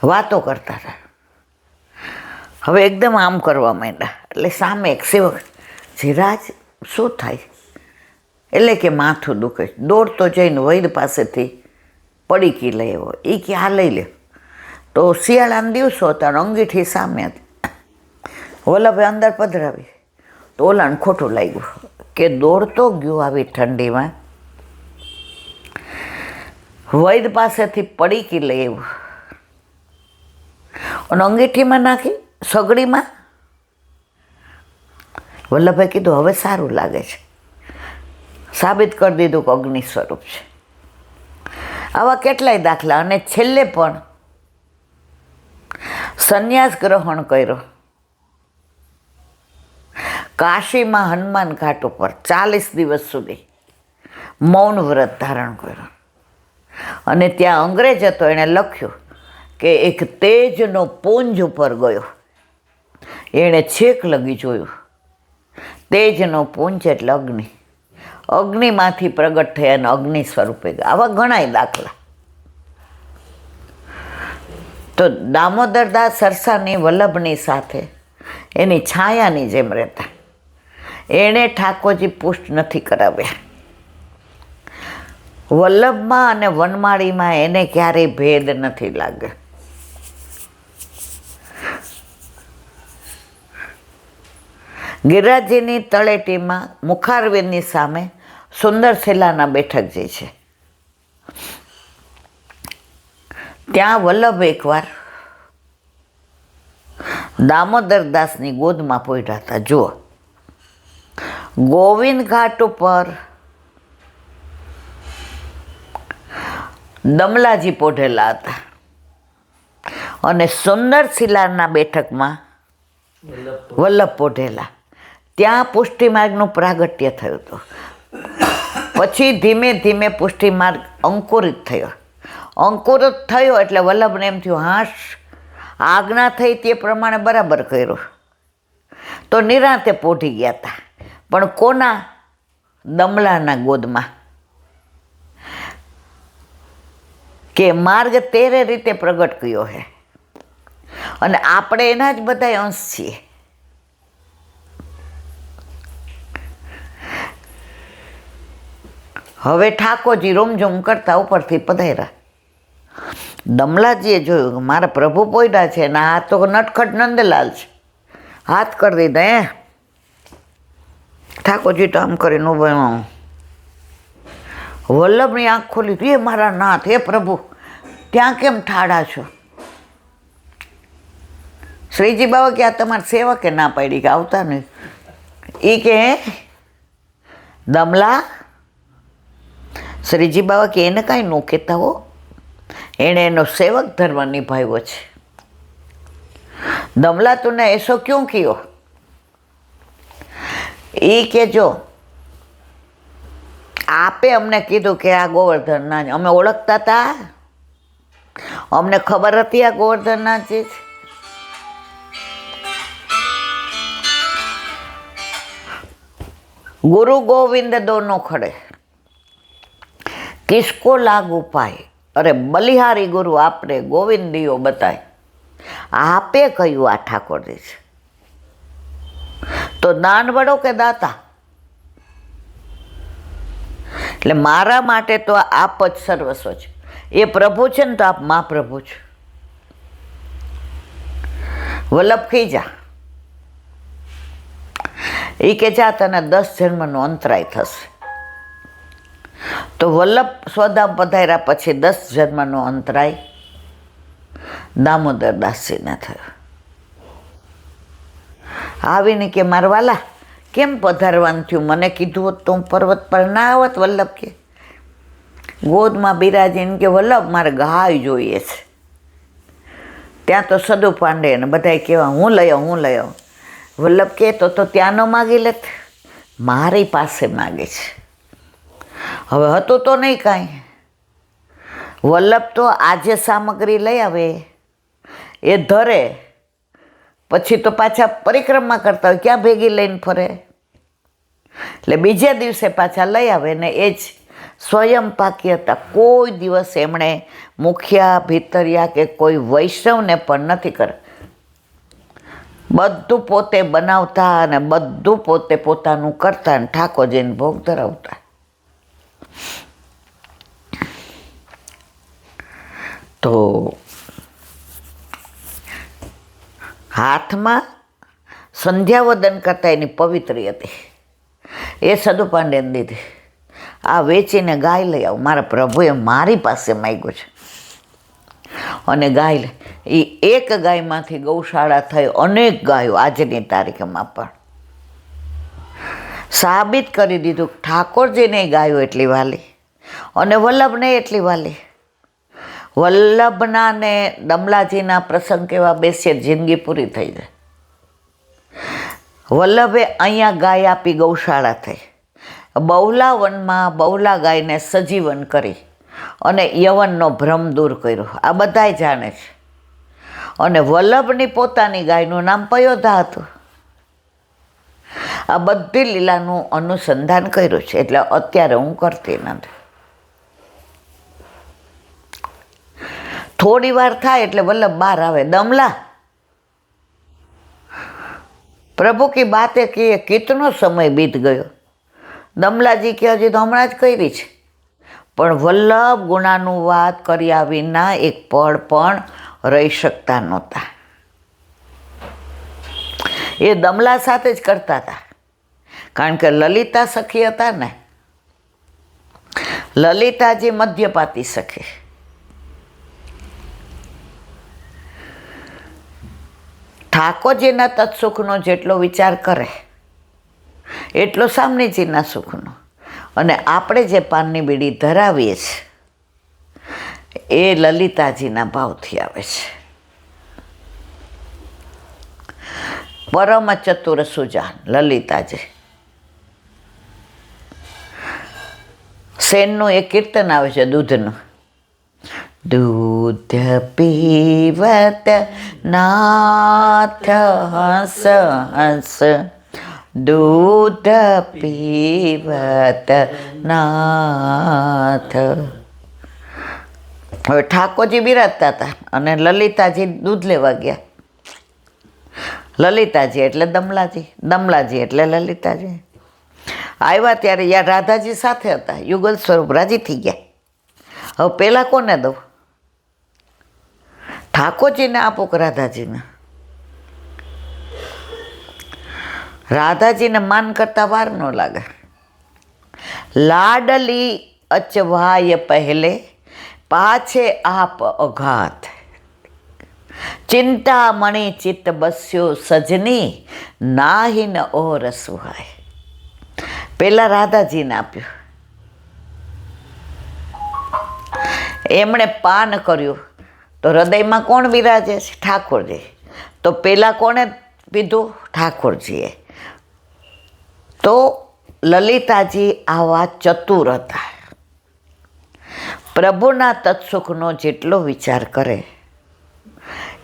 વાતો કરતા હતા. હવે એકદમ આમ કરવા માંડ્યા એટલે સામે એક સેવક, જીરાજ શું થાય? એટલે કે માથું દુખે. દોડતો જઈને વૈદ પાસેથી પડીકી લઈ આવ્યો. એ કે આ લઈ લે. તો શિયાળાના દિવસો હતા, અંગીઠી સામે હતી. વલ્લભે અંદર પધરાવી તો ઓલાને ખોટું લાગ્યું કે દોડતો ગયો આવી ઠંડીમાં, વૈદ પાસેથી પડીકી લઈ આવ્યું અને અંગીઠીમાં નાખી સગડીમાં. વલ્લભે કીધું હવે સારું લાગે છે, સાબિત કરી દીધું કે અગ્નિ સ્વરૂપ છે. આવા કેટલાય દાખલા. અને છેલ્લે પણ સંન્યાસ ગ્રહણ કર્યો. કાશીમાં હનુમાન ઘાટ ઉપર 40 દિવસ સુધી મૌન વ્રત ધારણ કર્યું. અને ત્યાં અંગ્રેજ હતો, એણે લખ્યું કે એક તેજનો પુંજ ઉપર ગયો. એણે છેક લગી જોયું. તેજનો પુંજ એટલે અગ્નિ. અગ્નિમાંથી પ્રગટ થયા અને અગ્નિ સ્વરૂપે ગયા. આવા ઘણાય દાખલા. તો દામોદરદાસ સરસાની વલ્લભની સાથે એની છાયાની જેમ રહેતા. એણે ઠાકોરજી પુષ્ટ નથી કરાવ્યા. વલ્લભમાં અને વનમાળીમાં એને ક્યારેય ભેદ નથી લાગ્યો. ગિરિરાજજીની તળેટીમાં મુખારવિંદની સામે સુંદરશીલાના બેઠક જે છે, ત્યાં વલ્લભ એકવાર દામોદરદાસની ગોદમાં પોઢ્યા હતા. જુઓ, ગોવિંદ ઘાટ ઉપર દમલાજી પોઢેલા હતા અને સુંદરશીલાના બેઠકમાં વલ્લભ પોઢેલા. ત્યાં પુષ્ટિમાર્ગનું પ્રાગટ્ય થયું હતું. પછી ધીમે ધીમે પુષ્ટિમાર્ગ અંકુરિત થયો. અંકુરિત થયો એટલે વલ્લભને એમ થયું, હાશ, આજ્ઞા થઈ તે પ્રમાણે બરાબર કર્યું. તો નિરાંતે પોઢી ગયા હતા. પણ કોના? દમલાના ગોદમાં. કે માર્ગ તેરે રીતે પ્રગટ કર્યો છે અને આપણે એના જ બધા અંશ છીએ. હવે ઠાકોરજી રોમઝોમ કરતા ઉપરથી પધાર્યા. દમલાજીએ જોયું કે મારા પ્રભુ પોયડા છે ને આ તો નટખટ નંદલાલ છે. હાથ કરી દીધા. ઠાકોરજી તો આમ કરીને ઉભા. વલ્લભની આંખ ખોલી. એ મારા નાથ, હે પ્રભુ, ત્યાં કેમ ઠાડા છો? શ્રીજી બાબા કે આ તમારા સેવકે ના પાડી કે આવતા નહીં. એ કે દમલા, શ્રીજી બાબા કે એને કાંઈ ન કહેતા હો, એણે એનો સેવક ધર્મ નિભાવ્યો છે. દમલા તુને એસો ક્यों कियो? એ કે જો આપે અમને કીધું કે આ ગોવર્ધનના, અમે ઓળખતા હતા, અમને ખબર હતી આ ગોવર્ધનના છે. गुरु गोविंद दोनों खड़े, किसको लागू पाए? अरे बलिहारी गुरु आपने गोविंद दियो बताए. आपे कह્યું આ ઠાકોરજી છે. તો દાન વડો કે દાતા? એટલે મારા માટે તો આપ જ સર્વસ્વ છે. એ પ્રભુ છે ને તો આપ મહાપ્રભુ છો. વલ્લભ ખીજા. એ કે જા તને 10 જન્મનો અંતરાય થશે. તો વલ્લભ સ્વધામ પધાર્યા પછી 10 જન્મનો અંતરાય દામોદરદાસજીને થયો. આવીને કે મારવાલા કેમ પધારવાનું થયું? મને કીધું હોત તો હું પર્વત પર ના આવત. વલ્લભ કે ગોદમાં બિરાજીને કે વલ્લભ મારે ગાય જોઈએ છે. ત્યાં તો સદુ પાંડે ને બધાય કહેવા હું લઈ આવું. વલ્લભ કે તો ત્યાં ન માગી લેત, મારી પાસે માગે છે. હવે હતું તો નહીં કાંઈ. વલ્લભ તો આજે સામગ્રી લઈ આવે, એ ધરે, પછી તો પાછા પરિક્રમા કરતા હોય, ક્યાં ભેગી લઈને ફરે. એટલે બીજે દિવસે પાછા લઈ આવે ને એ જ સ્વયં પાકી હતા. કોઈ દિવસ એમણે મુખિયા ભીતરિયા કે કોઈ વૈષ્ણવને પણ નથી કર્યા. બધું પોતે બનાવતા અને બધું પોતે પોતાનું કરતા અને ઠાકોરજીને ભોગ ધરાવતા. તો હાથમાં સંધ્યાવદન કરતા એની પવિત્રી હતી, એ સદુ પાંડેને દીધી. આ વેચીને ગાય લઈ આવું, મારા પ્રભુએ મારી પાસે માગ્યું છે. અને ગાય લે, એ એક ગાયમાંથી ગૌશાળા થઈ અનેક ગાયો આજની તારીખમાં પણ સાબિત કરી દીધું. ઠાકોરજીને ગાયો એટલી વાલી અને વલ્લભને એટલી વાલી. વલ્લભના ને દમલાજીના પ્રસંગ કેવા બેસીએ, જિંદગી પૂરી થઈ જાય. વલ્લભે અહીંયા ગાય આપી, ગૌશાળા થઈ. બહુલા વનમાં બહુલા ગાયને સજીવન કરી અને યવનનો ભ્રમ દૂર કર્યો. આ બધાય જાણે છે. અને વલ્લભની પોતાની ગાયનું નામ પયોધા હતું. આ બધી લીલાનું અનુસંધાન કર્યું છે, એટલે અત્યારે હું કરતી નથી. થોડી વાર થાય એટલે વલ્લભ બહાર આવે, દમલા પ્રભુ કી બાતે કીએ, કિતનો સમય બીત ગયો. દમલાજી કે હજી તો હમણાં જ કરી છે. પણ વલ્લભ ગુણાનું વાત કર્યા વિના એક પળ પણ રહી શકતા નહોતા. એ દમલા સાથે જ કરતા હતા, કારણ કે લલિતા સખી હતા ને. લલિતાજી મધ્યપાતી સખી. ઠાકોરજીના તત્સુખનો જેટલો વિચાર કરે એટલો સામનેજીના સુખનો. અને આપણે જે પાનની બીડી ધરાવીએ છીએ એ લલિતાજીના ભાવથી આવે છે. પરમ ચતુર સુજાન લલિતાજી. સેનનું એક કીર્તન આવે છે દૂધનું. દૂધ પીવત નાથ હસ હસ, દૂધ પીવત નાથ. હવે ઠાકોરજી બિરાજતા હતા અને લલિતાજી દૂધ લેવા ગયા. લલિતાજી એટલે દમલાજી, દમલાજી એટલે લલિતાજી. આવ્યા ત્યારે યાર રાધાજી સાથે હતા. યુગલ સ્વરૂપ રાજી થઈ ગયા. હવે પહેલાં કોને દઉં? ઠાકોરજીને આપું કે રાધાજીને? રાધાજીને માન કરતા વાર ન લાગે. લાડલી અચવાય પહેલે, પાછે આપ અઘાત. ચિંતામણી ચિત્ત બસ્યો સજની, નાહિન ઓર સુહાય. પહેલાં રાધાજીને આપ્યું. એમણે પાન કર્યું તો હૃદયમાં કોણ બિરાજે છે? ઠાકોરજી. તો પહેલાં કોણે પીધું? ઠાકોરજીએ. તો લલિતાજી આવા ચતુર હતા. પ્રભુના તત્સુખનો જેટલો વિચાર કરે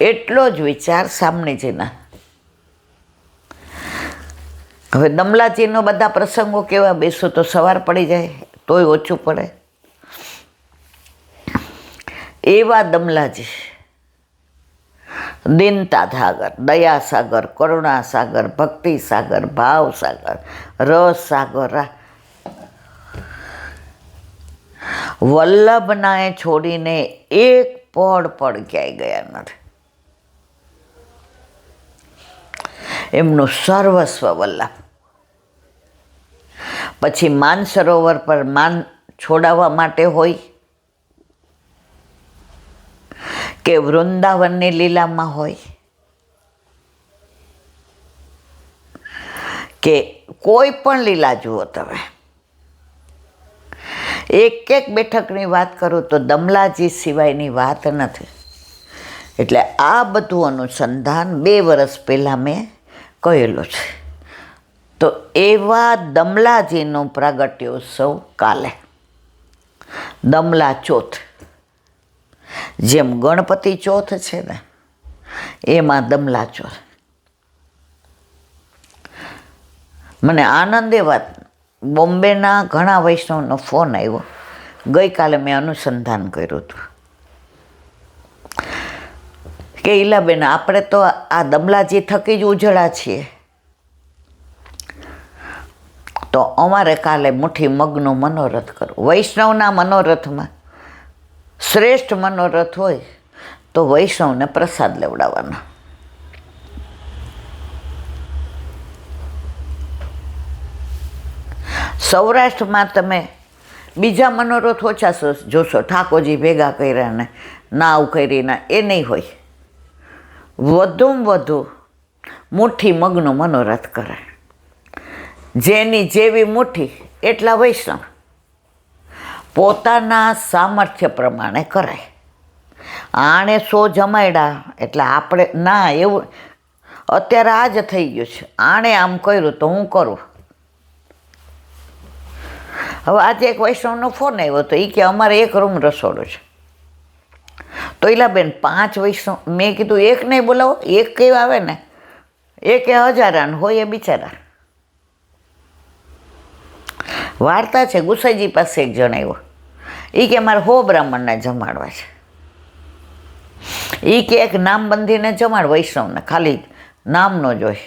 એટલો જ વિચાર સામનેજીના. હવે દમલાજીનો બધા પ્રસંગો કેવા, બેસો તો સવાર પડી જાય તોય ઓછું પડે. એવા દમલાજી દીનતા સાગર, દયા સાગર, કરુણા સાગર, ભક્તિ સાગર, ભાવ સાગર, રસ સાગર. વલ્લભનાએ છોડીને એક પડ ક્યાંય ગયા નથી. એમનું સર્વસ્વ વલ્લભ. પછી માનસરોવર પર માન છોડાવવા માટે હોય કે વૃંદાવનની લીલામાં હોય કે કોઈ પણ લીલા જુઓ તમે, એક એક બેઠકની વાત કરું તો દમલાજી સિવાયની વાત નથી. એટલે આ બધું અનુસંધાન 2 વર્ષ પહેલાં મેં કહેલું છે. તો એવા દમલાજીનો પ્રાગટ્યોત્સવ કાલે, દમલા ચોથ. જેમ ગણપતિ ચોથ છે ને, એમાં દમલા ચોથ. મને આનંદ એ વાત, બોમ્બેના ઘણા વૈષ્ણવનો ફોન આવ્યો ગઈકાલે મેં અનુસંધાન કર્યું હતું કે ઈલાબેન, આપણે તો આ દમલાજી થકી જ ઉજળા છીએ, તો અમારે કાલે મુઠ્ઠી મગનું મનોરથ કરવું. વૈષ્ણવના મનોરથમાં શ્રેષ્ઠ મનોરથ હોય તો વૈષ્ણવને પ્રસાદ લેવડાવવાનો. સૌરાષ્ટ્રમાં તમે બીજા મનોરથ ઓછા જોશો, ઠાકોરજી ભેગા કર્યા ને નાવ કરીને, એ નહીં હોય. વધુમાં વધુ મુઠ્ઠી મગનું મનોરથ કરે. જેની જેવી મુઠ્ઠી એટલા વૈષ્ણવ, પોતાના સામર્થ્ય પ્રમાણે કરાય. આણે 100 જમાડ્યા એટલે આપણે ના, એવું અત્યારે આ જ થઈ ગયું છે. આણે આમ કર્યું તો હું કરું. હવે આજે એક વૈષ્ણવનો ફોન આવ્યો તો એ કે અમારે 1 રૂમ રસોડું છે. તો ઈલાબેન 5 વૈષ્ણવ, મેં કીધું એક નહીં બોલાવો, એક કેવા આવે ને, એક 1000 હોય એ બિચારા. વાર્તા છે, ગુસાઈજી પાસે એક જણ આવ્યો, એ કે મારે 100 બ્રાહ્મણને જમાડવા છે. એ કે એક નામ બંધીને જમાડ વૈષ્ણવને, ખાલી નામનો જોઈ.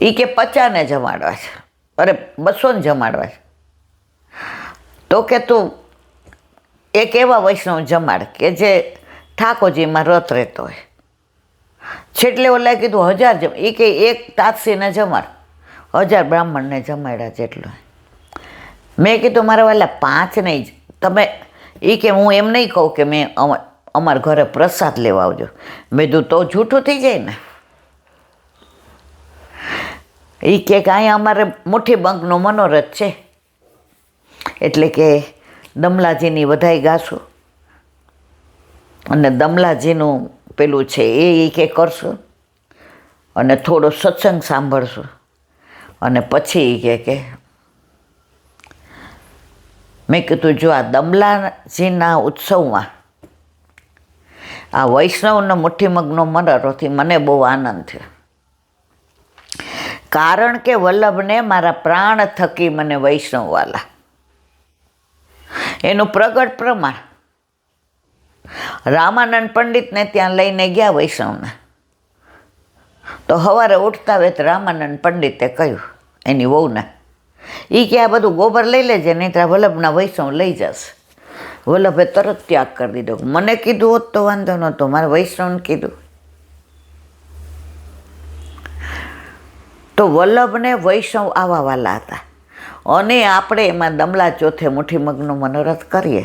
એ કે 50ને જમાડવા છે, અરે 200ને જમાડવા છે. તો કે તું એક એવા વૈષ્ણવ જમાડ કે જે ઠાકોરજીમાં રત રહેતો હોય. છેટલે ઓલા કીધું 1000 એ કે એક તાપસીને જમાડ, 1000 બ્રાહ્મણને જમાડ્યા જેટલો. મેં કીધું મારા વાલા 5 નહીં તમે, એ કે હું એમ નહીં કહું કે મેં અમારા ઘરે પ્રસાદ લેવા આવજો. મેં કીધું તો જૂઠું થઈ જાય ને. એ કે અહીંયા અમારે મુઠ્ઠી મગનો મનોરથ છે, એટલે કે દમલાજીની વધાઈ ગાશું અને દમલાજીનું પેલું છે એ કે કરશું અને થોડો સત્સંગ સાંભળશું અને પછી કે મેં કીધું જો આ દમલાજીના ઉત્સવમાં આ વૈષ્ણવનો મુઠ્ઠી મગનો મનોરથથી મને બહુ આનંદ થયો. કારણ કે વલ્લભને મારા પ્રાણ થકી મને વૈષ્ણવવાલા, એનું પ્રગટ પ્રમાણ. રામાનંદ પંડિતને ત્યાં લઈને ગયા વૈષ્ણવને, તો સવારે ઉઠતા વેત રામાનંદ પંડિતે કહ્યું એની વહુને, એ કે આ બધું ગોબર લઈ લેજે, નહીં તો વલ્લભના વૈષ્ણવ લઈ જશે. વલ્લભે તરત ત્યાગ કરી દીધો. મને કીધું હોત તો વાંધો નહોતો, મારે વૈષ્ણવને કીધું. તો વલ્લભને વૈષ્ણવ આવા વાલા હતા. અને આપણે એમાં દમલા ચોથે મુઠ્ઠી મગનું મનોરથ કરીએ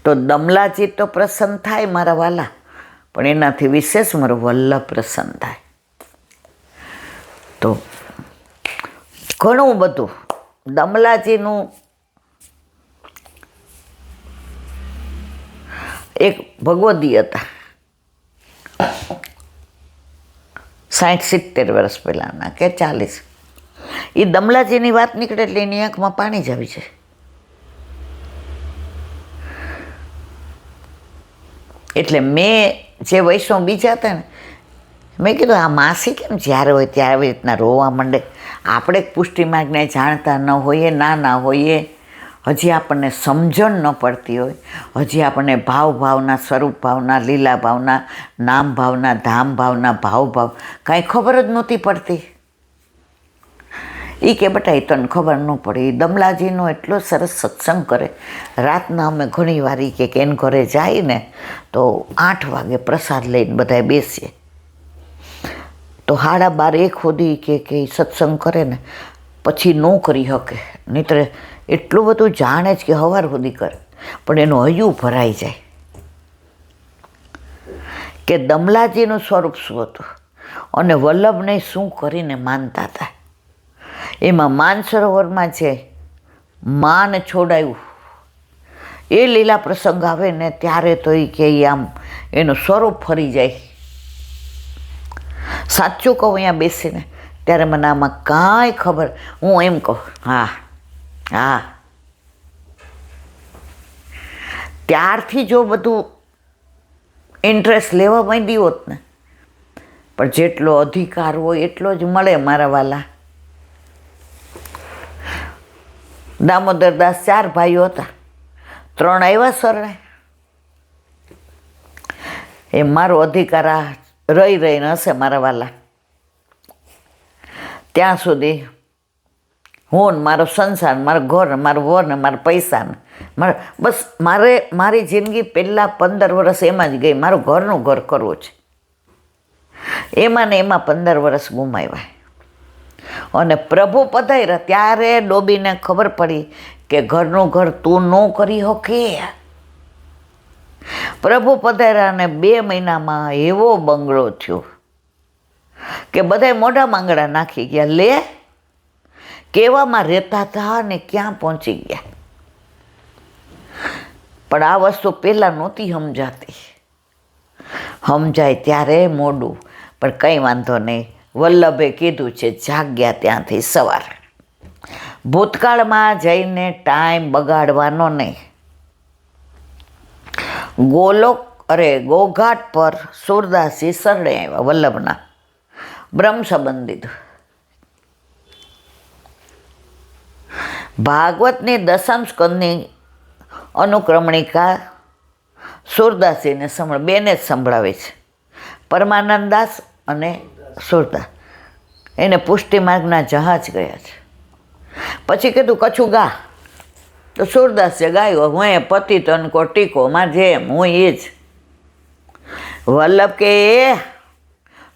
તો દમલાજી તો પ્રસન્ન થાય મારા વાલા, પણ એનાથી વિશેષ મારો વલ્લભ પ્રસન્ન થાય. તો ઘણું બધું દમલાજીનું એક ભગવદી હતા 60-70 વર્ષ પહેલાંના કે 40. એ દમલાજીની વાત નીકળે એટલે એની આંખમાં પાણી જ આવી જાય. એટલે મેં જે વૈષ્ણવ બીજા હતા ને, મેં કીધું આ માસી કેમ જ્યારે હોય ત્યારે આવી રીતના રોવા માંડે. આપણે પુષ્ટિ માર્ગને જાણતા ન હોઈએ, ના હોઈએ, હજી આપણને સમજણ ન પડતી હોય, હજી આપણને ભાવના, સ્વરૂપ ભાવના, લીલા ભાવના, નામ ભાવના, ધામ ભાવના, ભાવ કાંઈ ખબર જ નહોતી પડતી. એ કે બેટા એ તને ખબર ન પડે. એ દમલાજીનો એટલો સરસ સત્સંગ કરે. રાતના અમે ઘણી વાર કે એને ઘરે જાય ને તો 8 વાગે પ્રસાદ લઈને બધાએ બેસીએ તો 12:30 સુધી કે સત્સંગ કરે ને પછી ન કરી શકે. નહીંતર એટલું બધું જાણે જ કે સવાર સુધી કરે, પણ એનું હૈયું ભરાઈ જાય કે દમલાજીનું સ્વરૂપ શું હતું અને વલ્લભને શું કરીને માનતા હતા. એમાં માનસરોવરમાં જે માન છોડાયું એ લીલા પ્રસંગ આવે ને ત્યારે તો એ કે આમ એનું સ્વરૂપ ફરી જાય. સાચું કહું, અહીંયા બેસીને ત્યારે મને આમાં કાંઈ ખબર, હું એમ કહું હા ત્યારથી જો બધું ઇન્ટરેસ્ટ લેવા માંડી હોત ને, પણ જેટલો અધિકાર હોય એટલો જ મળે મારા વાલા. દામોદરદાસ 4 ભાઈઓ હતા, 3 આવ્યા શરણે. એ મારો અધિકાર આ રહી રહીને હશે મારા વાલા. ત્યાં સુધી હું ને મારો સંસાર, મારું ઘર ને મારું વર ને મારા પૈસા ને બસ મારી જિંદગી પહેલાં 15 વર્ષ એમાં જ ગઈ. મારું ઘરનું ઘર કરવું છે, એમાં ને એમાં 15 વર્ષ ગુમાવ્યા. અને પ્રભુ પધાર્યા ત્યારે ડોબીને ખબર પડી કે ઘરનું ઘર તું ન કરી શકે. પ્રભુ પધાર્યા અને 2 મહિનામાં એવો બંગલો થયો કે બધાય મોઢા માંગડા નાખી ગયા. લે કેવામાં રહેતા હતા ને ક્યાં પહોંચી ગયા. પણ આ વસ્તુ પહેલાં નહોતી સમજાતી. સમજાય ત્યારે મોડું, પણ કંઈ વાંધો નહીં. વલ્લભે કીધું છે જાગ્યા ત્યાંથી સવાર. ભૂતકાળમાં જઈને ટાઈમ બગાડવાનો નહીં. ગોઘાટ પર સુરદાસજી શરણે આવ્યા વલ્લભના. બ્રહ્મ સંબંધ દીધું. ભાગવતની 10મ સ્કંદની અનુક્રમણિકા સુરદાસજીને બેને જ સંભળાવે છે. પરમાનંદદાસ અને સુરદાસ એને પુષ્ટિ માર્ગના જહાજ ગયા છે. પછી કીધું કચ્છું ગા, તો સુરદાસે ગાયું, હું એ પતિ તન કો ટીકો, માં જેમ હું એ જ. વલ્લભ કે એ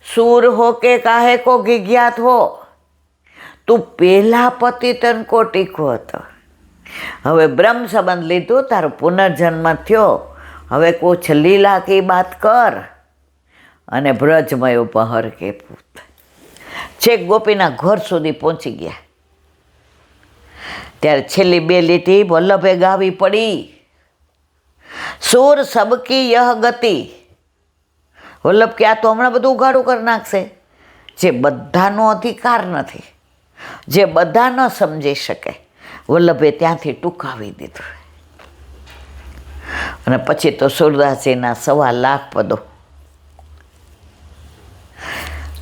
सूर हो के काहे को गिज्ञात हो, તું પહેલા પતિ તન કો ટીકો હતો, હવે બ્રહ્મ સંબંધ લીધું, તારો પુનર્જન્મ થયો, હવે કુછ લીલા કી બાત કર. અને બ્રજમય પહર કે પૂત છેક ગોપીના ઘર સુધી પહોંચી ગયા. ત્યારે છેલ્લી 2 લીટી વલ્લભે ગાવી પડી. સૂર સબકી યહ ગતિ. વલ્લભ કે આ તો હમણાં બધું ઉઘાડું કરી નાખશે. જે બધાનો અધિકાર નથી, જે બધા ન સમજી શકે, વલ્લભે ત્યાંથી ટૂંકાવી દીધું. અને પછી તો સુરદાસજીના 1.25 લાખ પદો.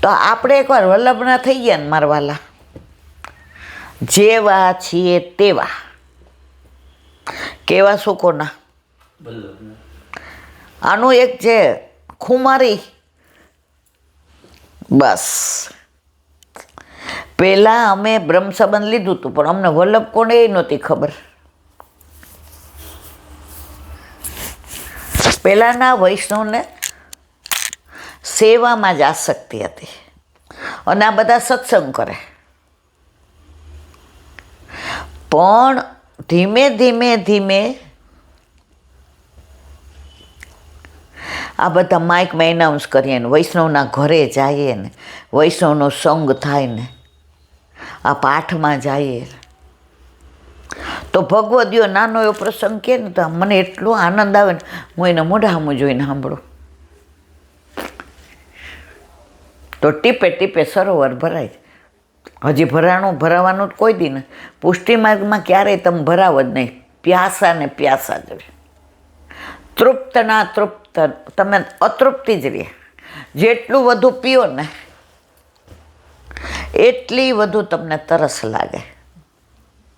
તો આપણે એકવાર વલ્લભના થઈ ગયા ને મારવાલા, જેવા છીએ તેવા. કેવા સુકોના. આનું એક જે ખુમારી, બસ પહેલાં અમે બ્રહ્મ સંબંધ લીધું હતું, પણ અમને વલ્લભ કોને એ નહોતી ખબર. પહેલાંના વૈષ્ણવને સેવામાં જ આસક્તિ હતી, અને આ બધા સત્સંગ કરે. પણ ધીમે ધીમે ધીમે આ બધા માઇકમાં એનાઉન્સ કરીએ ને, વૈષ્ણવના ઘરે જઈએ ને, વૈષ્ણવનો સંગ થાય ને, આ પાઠમાં જઈએ તો ભગવદીઓ નાનો એવો પ્રસંગ કહે ને તો મને એટલો આનંદ આવે ને, હું એને મોઢા સામું જોઈને સાંભળું. તો ટીપે ટીપે સરોવર ભરાય. હજી ભરાવાનું જ કોઈ દી ને. પુષ્ટિ માર્ગમાં ક્યારેય તમે ભરાવ જ નહીં. પ્યાસા ને પ્યાસા જ રહે, તૃપ્ત ના તૃપ્ત, તમે અતૃપ્તિ જ રહે. જેટલું વધુ પીઓ ને એટલી વધુ તમને તરસ લાગે.